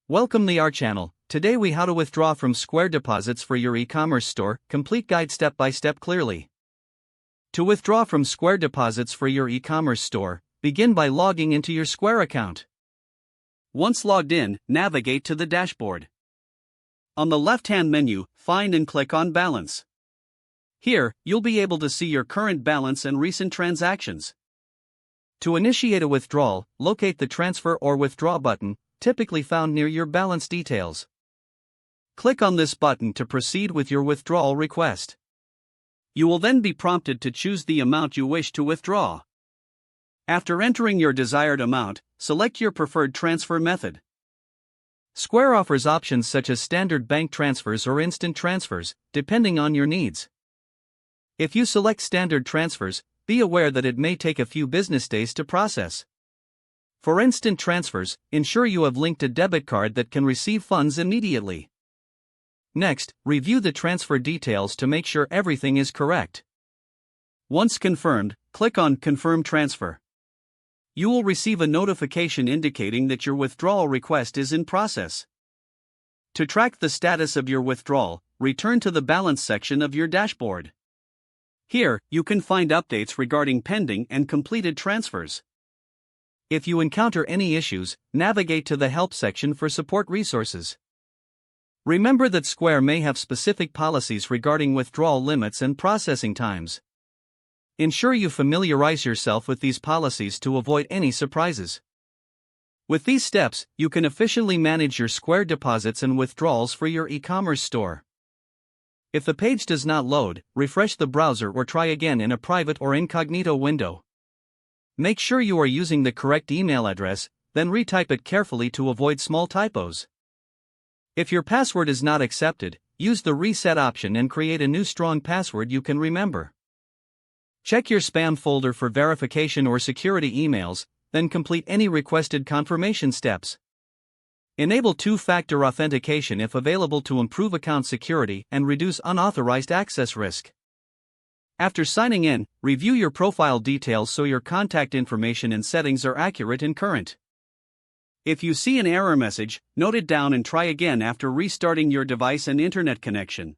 Welcome to our channel. Today we how to withdraw from Square deposits for your e-commerce store, complete guide step by step clearly. To withdraw from Square deposits for your e-commerce store, begin by logging into your Square account. Once logged in, navigate to the dashboard. On the left-hand menu, find and click on Balance. Here, you'll be able to see your current balance and recent transactions. To initiate a withdrawal, locate the Transfer or Withdraw button, typically found near your balance details. Click on this button to proceed with your withdrawal request. You will then be prompted to choose the amount you wish to withdraw. After entering your desired amount, select your preferred transfer method. Square offers options such as standard bank transfers or instant transfers, depending on your needs. If you select standard transfers, be aware that it may take a few business days to process. For instant transfers, ensure you have linked a debit card that can receive funds immediately. Next, review the transfer details to make sure everything is correct. Once confirmed, click on Confirm Transfer. You will receive a notification indicating that your withdrawal request is in process. To track the status of your withdrawal, return to the Balance section of your dashboard. Here, you can find updates regarding pending and completed transfers. If you encounter any issues, navigate to the Help section for support resources. Remember that Square may have specific policies regarding withdrawal limits and processing times. Ensure you familiarize yourself with these policies to avoid any surprises. With these steps, you can efficiently manage your Square deposits and withdrawals for your e-commerce store. If the page does not load, refresh the browser or try again in a private or incognito window. Make sure you are using the correct email address, then retype it carefully to avoid small typos. If your password is not accepted, use the reset option and create a new strong password you can remember. Check your spam folder for verification or security emails, then complete any requested confirmation steps. Enable two-factor authentication if available to improve account security and reduce unauthorized access risk. After signing in, review your profile details so your contact information and settings are accurate and current. If you see an error message, note it down and try again after restarting your device and internet connection.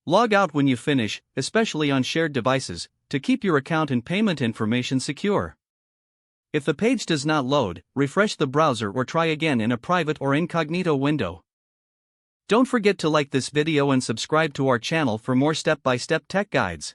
Log out when you finish, especially on shared devices, to keep your account and payment information secure. If the page does not load, refresh the browser or try again in a private or incognito window. Don't forget to like this video and subscribe to our channel for more step-by-step tech guides.